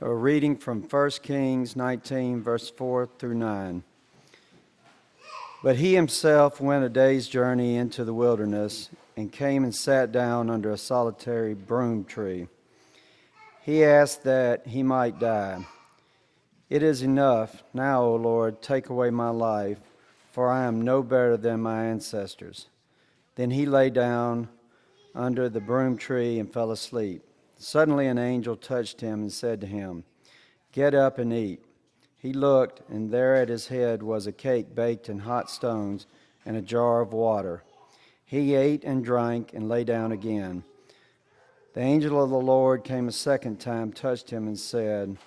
A reading from 1 Kings 19, verse 4 through 9. But he himself went a day's journey into the wilderness and came and sat down under a solitary broom tree. He asked that he might die. It is enough. Now, O Lord, take away my life, for I am no better than my ancestors. Then he lay down under the broom tree and fell asleep. Suddenly an angel touched him and said to him, "Get up and eat." He looked, and there at his head was a cake baked in hot stones and a jar of water. He ate and drank and lay down again. The angel of the Lord came a second time, touched him, and said,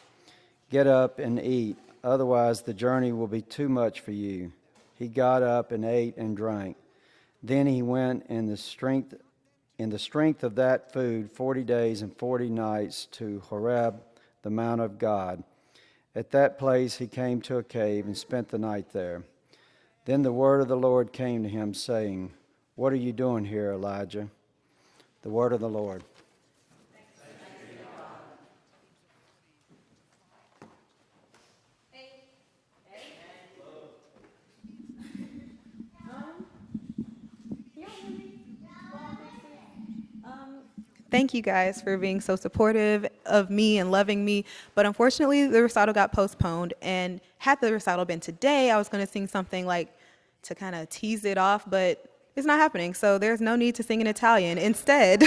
"Get up and eat, otherwise the journey will be too much for you." He got up and ate and drank. Then he went in the strength of that food 40 days and 40 nights to Horeb, the mount of God. At that place he came to a cave and spent the night there. Then the word of the Lord came to him, saying, "What are you doing here, Elijah?" The word of the Lord. Thank you guys for being so supportive of me and loving me. But unfortunately, the recital got postponed. And had the recital been today, I was going to sing something like to kind of tease it off, but it's not happening. So there's no need to sing in Italian. Instead,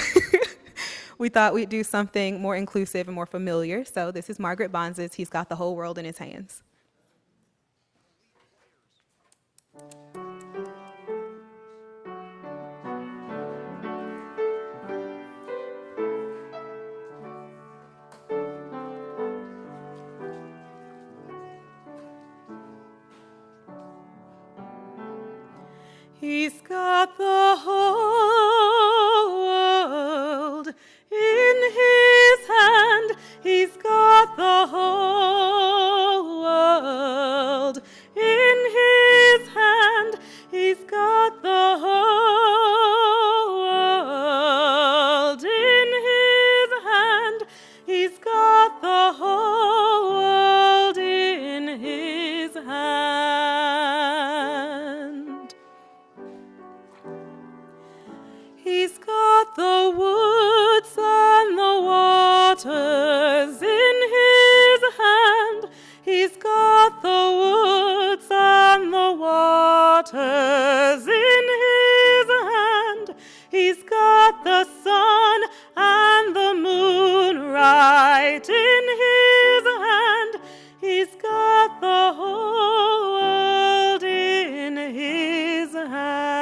we thought we'd do something more inclusive and more familiar. So this is Margaret Bonz's He's Got the Whole World in His Hands. He's got the whole world in his hand. He's got the whole world in his hand. He's got the whole world in his hand. He's got the whole world in his hand. He's got the woods and the waters in his hand. He's got the woods and the waters in his hand. He's got the sun and the moon right in his hand. He's got the whole world in his hand.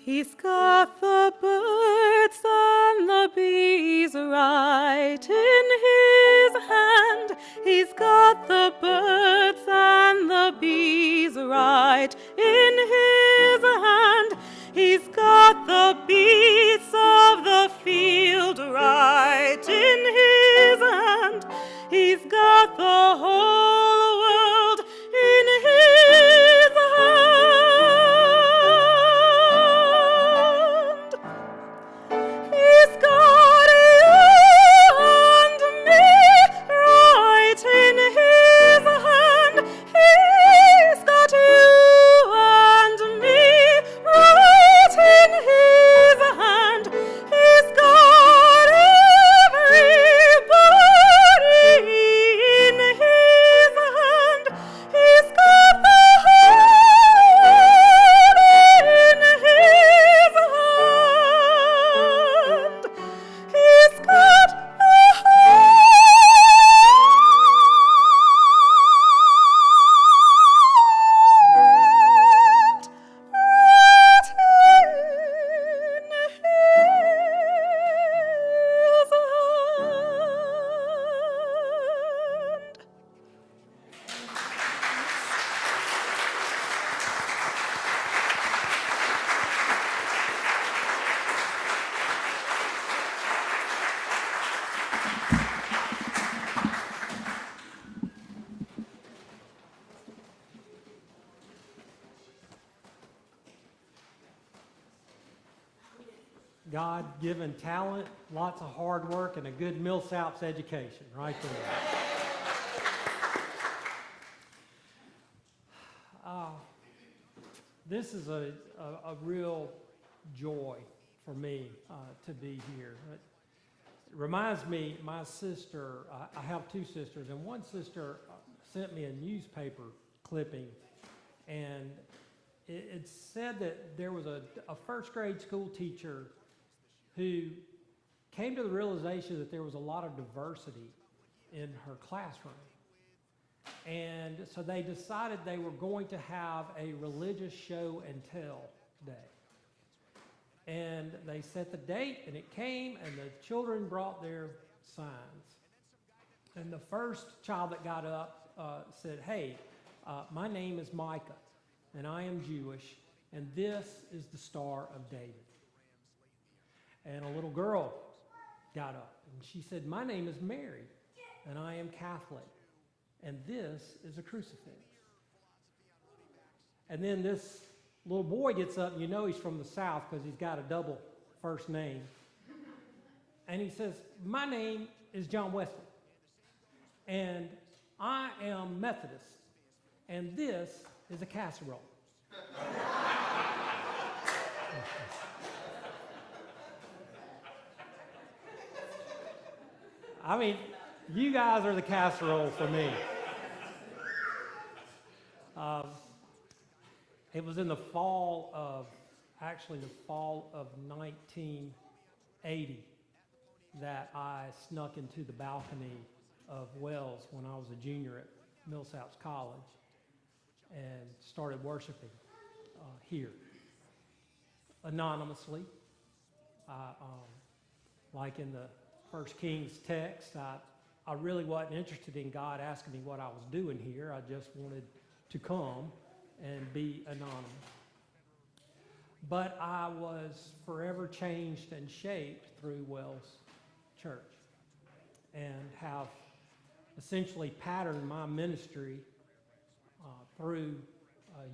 He's got the birds and the bees right in his hand. He's got the birds and the bees right in his hand. He's got the beasts of the field right in his hand. He's got the whole world in his hand. He's got you and me right in his hand. He's got you and me God-given talent, lots of hard work, and a good Millsaps education right there. This is a real joy for me to be here. It reminds me, my sister, I have two sisters, and one sister sent me a newspaper clipping, and it said that there was a first grade school teacher who came to the realization that there was a lot of diversity in her classroom. And so they decided they were going to have a religious show and tell day. And they set the date, and it came, and the children brought their signs. And the first child that got up said, "Hey, my name is Micah, and I am Jewish, and this is the Star of David." And a little girl got up, and she said, "My name is Mary, and I am Catholic, and this is a crucifix." And then this little boy gets up, and you know he's from the South because he's got a double first name. And he says, "My name is John Wesley, and I am Methodist, and this is a casserole." I mean, you guys are the casserole for me. It was in the fall of 1980 that I snuck into the balcony of Wells when I was a junior at Millsaps College and started worshiping here anonymously. Like in the First Kings text, I really wasn't interested in God asking me what I was doing here. I just wanted to come and be anonymous. But I was forever changed and shaped through Wells Church and have essentially patterned my ministry through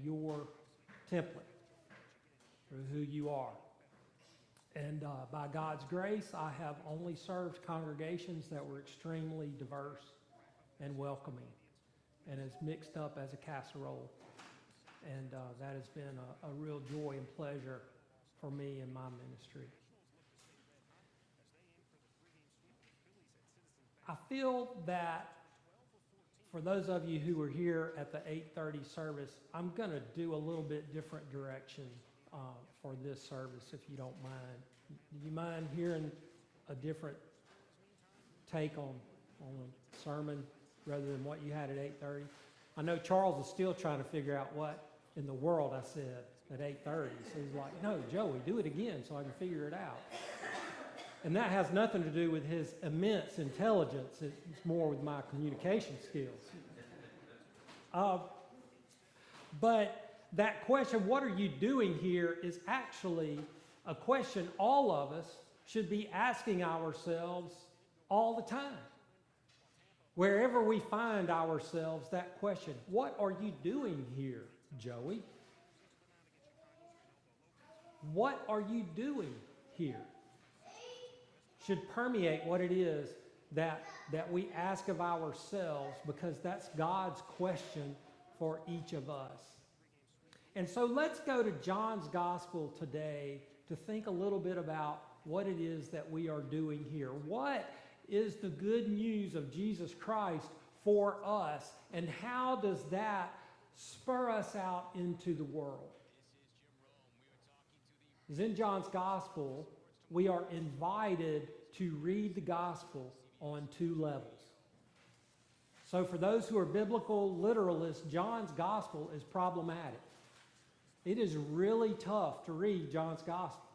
your template, through who you are. And by God's grace, I have only served congregations that were extremely diverse and welcoming and as mixed up as a casserole. And that has been a real joy and pleasure for me in my ministry. I feel that for those of you who were here at the 8:30 service, I'm going to do a little bit different direction for this service, if you don't mind. Do you mind hearing a different take on a sermon rather than what you had at 8:30? I know Charles is still trying to figure out what in the world I said at 8:30. So he's like, "No, Joey, do it again so I can figure it out." And that has nothing to do with his immense intelligence. It's more with my communication skills. But that question, what are you doing here, is actually a question all of us should be asking ourselves all the time. Wherever we find ourselves, that question, what are you doing here, Joey? What are you doing here? Should permeate what it is that we ask of ourselves, because that's God's question for each of us. And so let's go to John's Gospel today to think a little bit about what it is that we are doing here. What is the good news of Jesus Christ for us, and how does that spur us out into the world? As in John's Gospel, we are invited to read the Gospel on two levels. So for those who are biblical literalists, John's Gospel is problematic. It is really tough to read John's Gospel.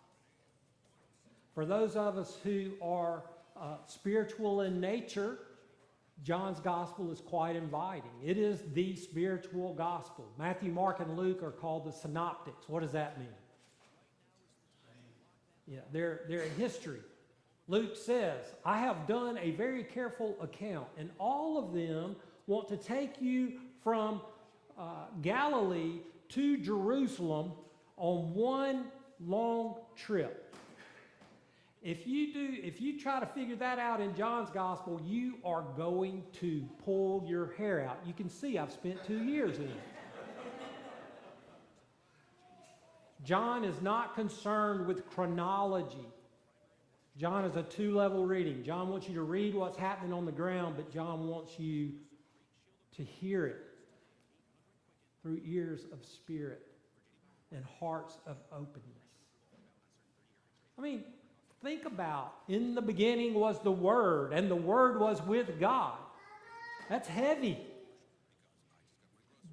For those of us who are spiritual in nature, John's Gospel is quite inviting. It is the spiritual gospel. Matthew, Mark, and Luke are called the synoptics. What does that mean? Yeah, they're a history. Luke says, "I have done a very careful account," and all of them want to take you from Galilee to Jerusalem on one long trip. If you try to figure that out in John's gospel, you are going to pull your hair out. You can see I've spent 2 years in it. John is not concerned with chronology. John is a 2-level reading. John wants you to read what's happening on the ground, but John wants you to hear it through ears of spirit and hearts of openness. I mean, think about, in the beginning was the Word, and the Word was with God. That's heavy.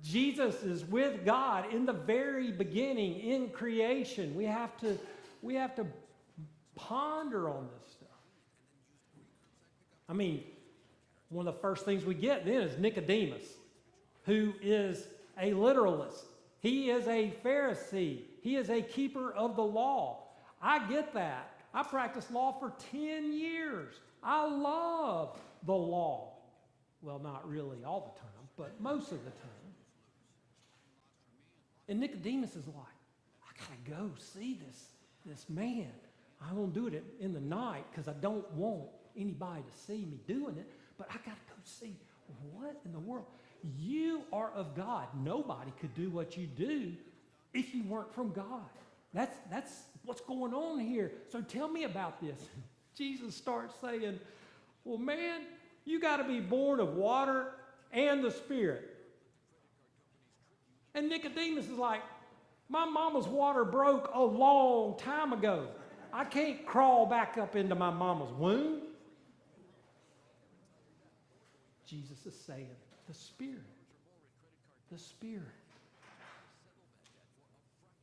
Jesus is with God in the very beginning, in creation. We have to ponder on this stuff. I mean, one of the first things we get then is Nicodemus, who is a literalist. He is a Pharisee. He is a keeper of the law. I get that. I practiced law for 10 years. I love the law. Well, not really all the time, but most of the time. And Nicodemus is like, I gotta go see this man. I won't do it in the night because I don't want anybody to see me doing it, but I gotta go see what in the world. You are of God. Nobody could do what you do if you weren't from God. That's what's going on here. So tell me about this. Jesus starts saying, well, man, you got to be born of water and the Spirit. And Nicodemus is like, my mama's water broke a long time ago. I can't crawl back up into my mama's womb. Jesus is saying, the Spirit. The Spirit.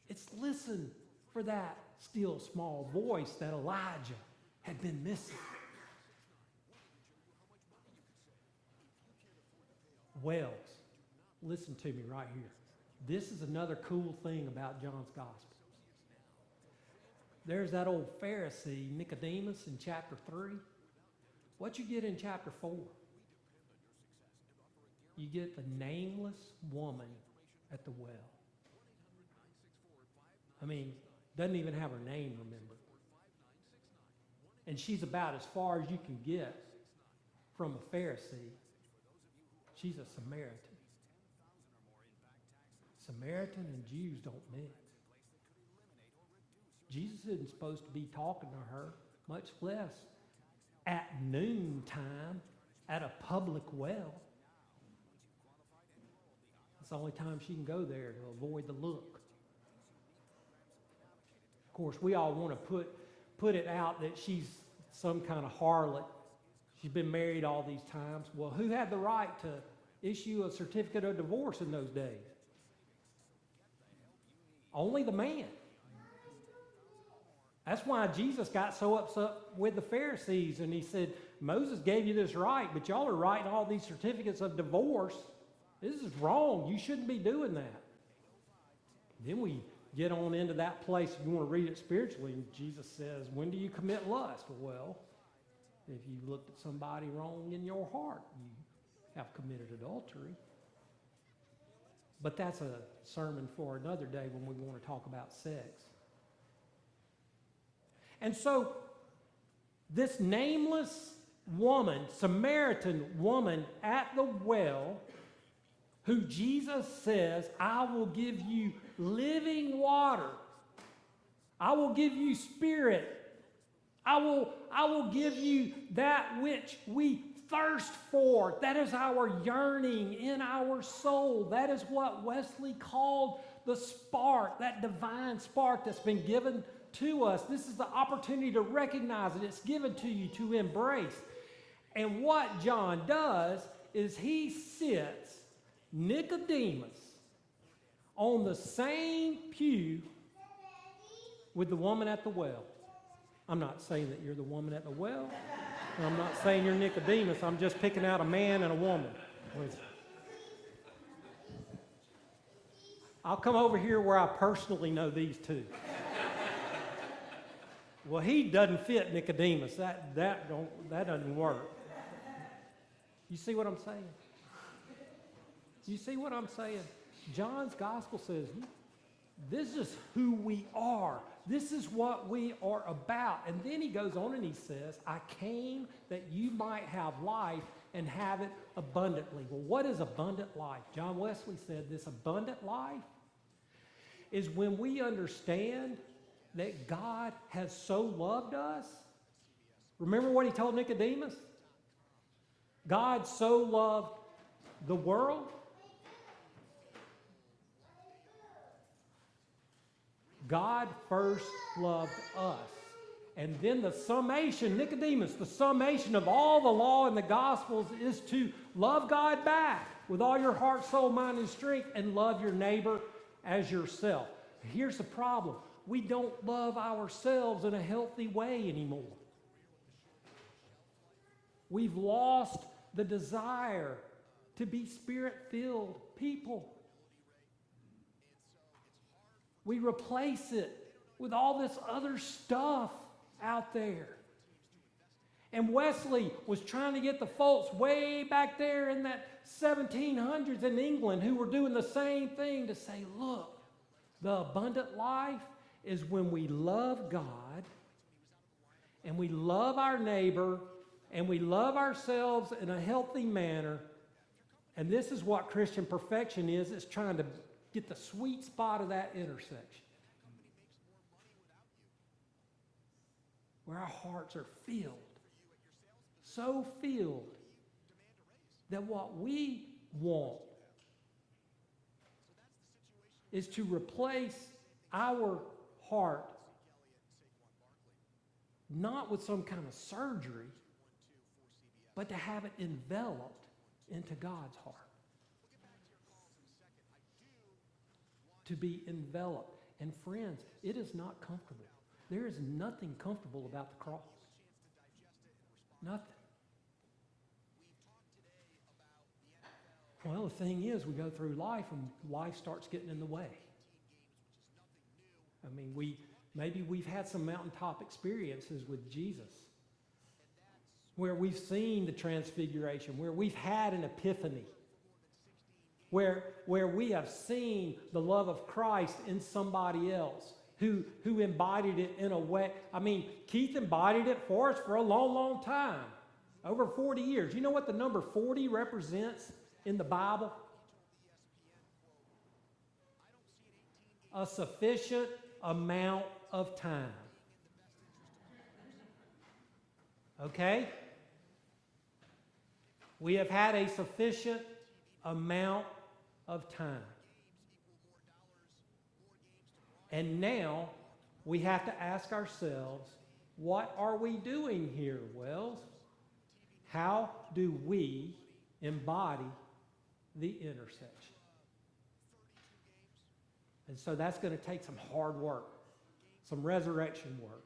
It's listen for that still small voice that Elijah had been missing. Wells, listen to me right here. This is another cool thing about John's gospel. There's that old Pharisee, Nicodemus, in chapter 3. What you get in chapter 4? You get the nameless woman at the well. I mean, doesn't even have her name remembered. And she's about as far as you can get from a Pharisee. She's a Samaritan. Samaritan and Jews don't mix. Jesus isn't supposed to be talking to her, much less at noontime at a public well. It's the only time she can go there to avoid the look. Of course, we all want to put it out that she's some kind of harlot. She's been married all these times. Well, who had the right to issue a certificate of divorce in those days? Only the man. That's why Jesus got so upset with the Pharisees, and he said, Moses gave you this right, but y'all are writing all these certificates of divorce. This is wrong. You shouldn't be doing that. Then we get on into that place, you want to read it spiritually, and Jesus says, when do you commit lust? Well, if you looked at somebody wrong in your heart, you have committed adultery. But that's a sermon for another day when we want to talk about sex. And so, this nameless woman, Samaritan woman at the well, who Jesus says, I will give you living water. I will give you spirit. I will give you that which we thirst for. That is our yearning in our soul. That is what Wesley called the spark, that divine spark that's been given to us. This is the opportunity to recognize it. It's given to you to embrace. And what John does is he sits Nicodemus on the same pew with the woman at the well. I'm not saying that you're the woman at the well. I'm not saying you're Nicodemus. I'm just picking out a man and a woman. I'll come over here where I personally know these two. Well, he doesn't fit Nicodemus. That doesn't work. You see what I'm saying? You see what I'm saying? John's gospel says, this is who we are. This is what we are about. And then he goes on and he says, I came that you might have life and have it abundantly. Well, what is abundant life? John Wesley said this abundant life is when we understand that God has so loved us. Remember what he told Nicodemus? God so loved the world. God first loved us. And then the summation, Nicodemus, the summation of all the law and the Gospels is to love God back with all your heart, soul, mind, and strength, and love your neighbor as yourself. Here's the problem. We don't love ourselves in a healthy way anymore. We've lost the desire to be spirit-filled people. We replace it with all this other stuff out there. And Wesley was trying to get the folks way back there in that 1700s in England who were doing the same thing to say, look, the abundant life is when we love God and we love our neighbor and we love ourselves in a healthy manner. And this is what Christian perfection is. It's trying to get the sweet spot of that intersection where our hearts are filled, so filled that what we want is to replace our heart not with some kind of surgery, but to have it enveloped into God's heart. To be enveloped. And friends, it is not comfortable. There is nothing comfortable about the cross. Nothing. Well, the thing is, we go through life and life starts getting in the way. I mean, maybe we've had some mountaintop experiences with Jesus where we've seen the transfiguration, where we've had an epiphany, where we have seen the love of Christ in somebody else who embodied it in a way. I mean, Keith embodied it for us for a long, long time, over 40 years. You know what the number 40 represents in the Bible? A sufficient amount of time. Okay? We have had a sufficient amount of time. And now we have to ask ourselves, what are we doing here, Wells? How do we embody the intersection? And so that's going to take some hard work, some resurrection work.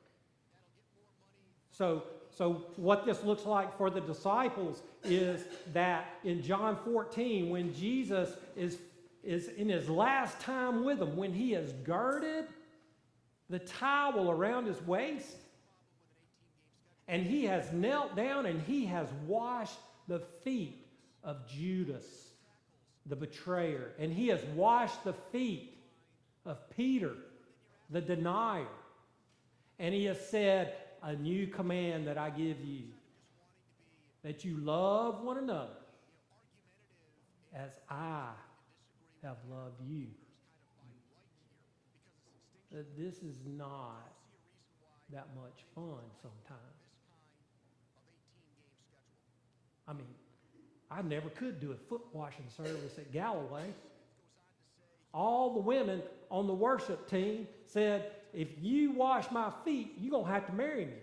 So what this looks like for the disciples is that in John 14, when Jesus is in his last time with them, when he has girded the towel around his waist, and he has knelt down and he has washed the feet of Judas, the betrayer, and he has washed the feet of Peter, the denier, and he has said, a new command that I give you, that you love one another as I have loved you. That this is not that much fun sometimes. I mean, I never could do a foot washing service at Galloway. All the women on the worship team said, if you wash my feet, you're going to have to marry me.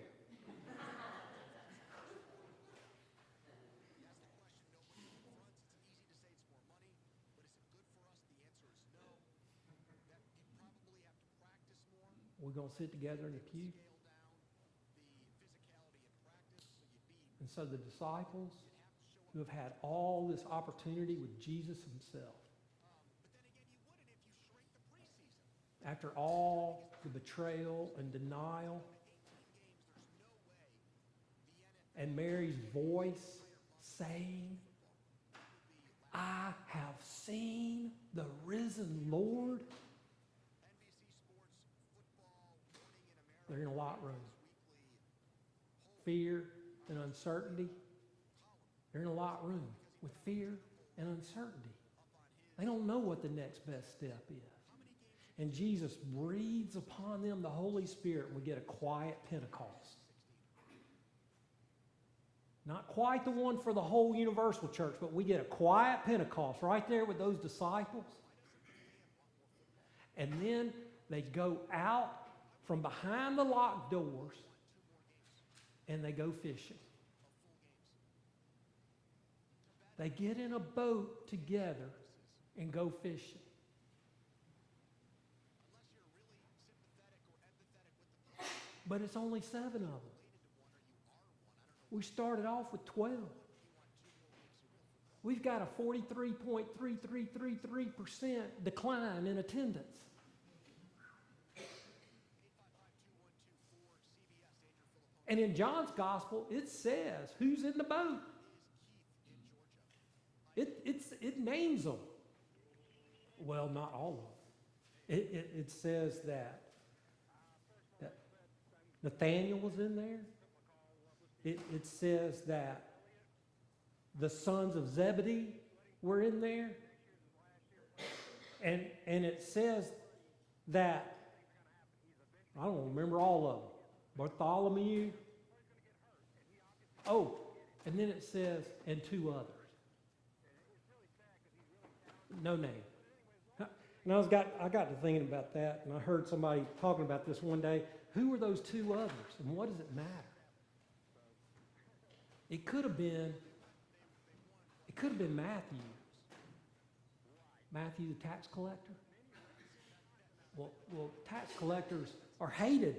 We're going to sit together in the pew. And so the disciples who have had all this opportunity with Jesus himself, after all the betrayal and denial, and Mary's voice saying, I have seen the risen Lord. They're in a lot room. Fear and uncertainty. They're in a lot room with fear and uncertainty. They don't know what the next best step is. And Jesus breathes upon them the Holy Spirit, and we get a quiet Pentecost. Not quite the one for the whole universal church, but we get a quiet Pentecost right there with those disciples. And then they go out from behind the locked doors and they go fishing. They get in a boat together and go fishing. But it's only 7 of them. We started off with 12. We've got a 43.3333% decline in attendance. And in John's gospel, it says who's in the boat. It names them. Well, not all of them. It says that Nathaniel was in there. It says that the sons of Zebedee were in there. And it says that, I don't remember all of them. Bartholomew. Oh, and then it says, and 2 others. No name. And I got to thinking about that, and I heard somebody talking about this one day. Who were those 2 others, and what does it matter? It could have been Matthew. Matthew, the tax collector. Well, tax collectors are hated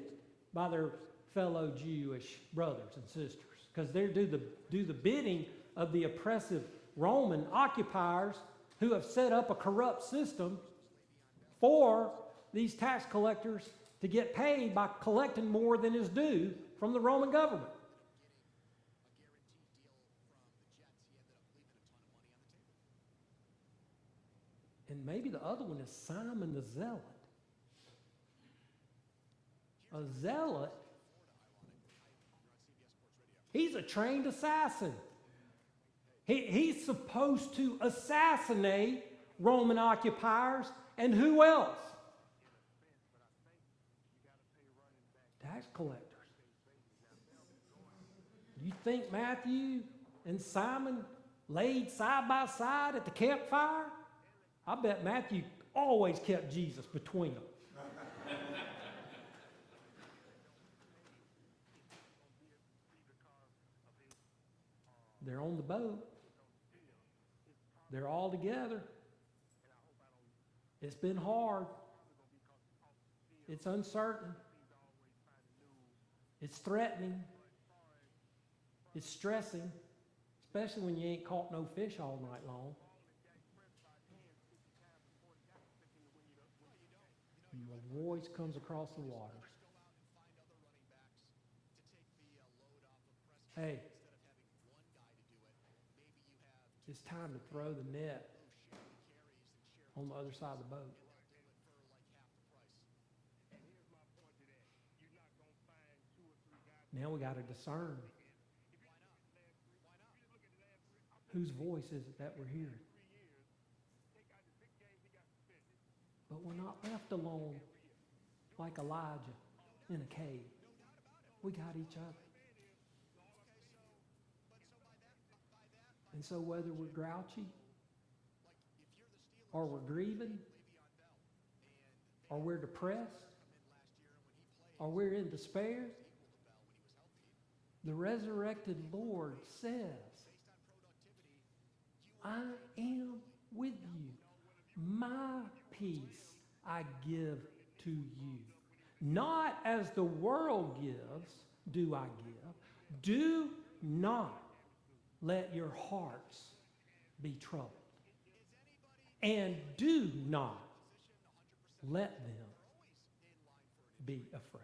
by their fellow Jewish brothers and sisters because they do the bidding of the oppressive Roman occupiers who have set up a corrupt system for these tax collectors to get paid by collecting more than is due from the Roman government. And maybe the other one is Simon the Zealot. A zealot, he's a trained assassin. He's supposed to assassinate Roman occupiers, and who else? Tax collectors. You think Matthew and Simon laid side by side at the campfire? I bet Matthew always kept Jesus between them. They're on the boat. They're all together. It's been hard. It's uncertain. It's threatening. It's stressing, especially when you ain't caught no fish all night long. And your voice comes across the waters. Hey, it's time to throw the net on the other side of the boat. Now we got to discern. Whose voice is it that we're hearing? But we're not left alone like Elijah in a cave. We got each other. And so whether we're grouchy, or we're grieving, or we're depressed, or we're in despair, the resurrected Lord says, I am with you. My peace I give to you. Not as the world gives, do I give. Do not let your hearts be troubled. And do not let them be afraid.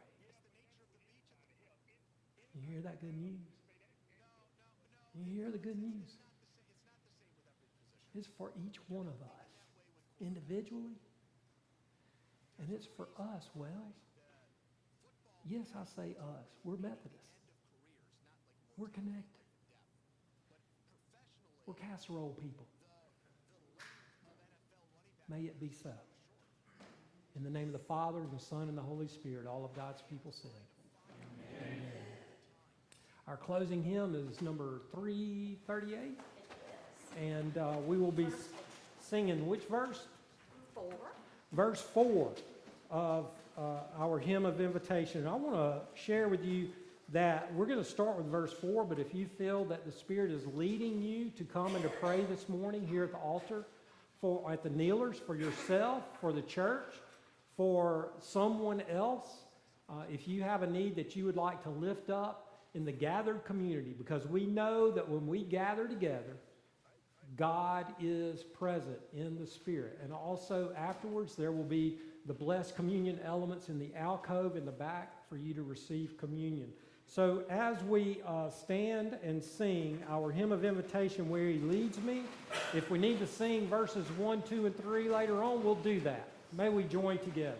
You hear that good news? You hear the good news? It's for each one of us, individually, and it's for us, Wells. Yes, I say us. We're Methodist. We're connected. We're casserole people. May it be so. In the name of the Father, and the Son, and the Holy Spirit, all of God's people said. Amen. Our closing hymn is number 338. And we will be singing which verse? 4. Verse 4 of our hymn of invitation. I want to share with you that we're going to start with verse 4, but if you feel that the Spirit is leading you to come and to pray this morning here at the altar, at the kneelers, for yourself, for the church, for someone else, if you have a need that you would like to lift up in the gathered community, because we know that when we gather together, God is present in the Spirit. And also afterwards, there will be the blessed communion elements in the alcove in the back for you to receive communion. So as we stand and sing our hymn of invitation, Where He Leads Me, if we need to sing verses 1, 2, and 3 later on, we'll do that. May we join together.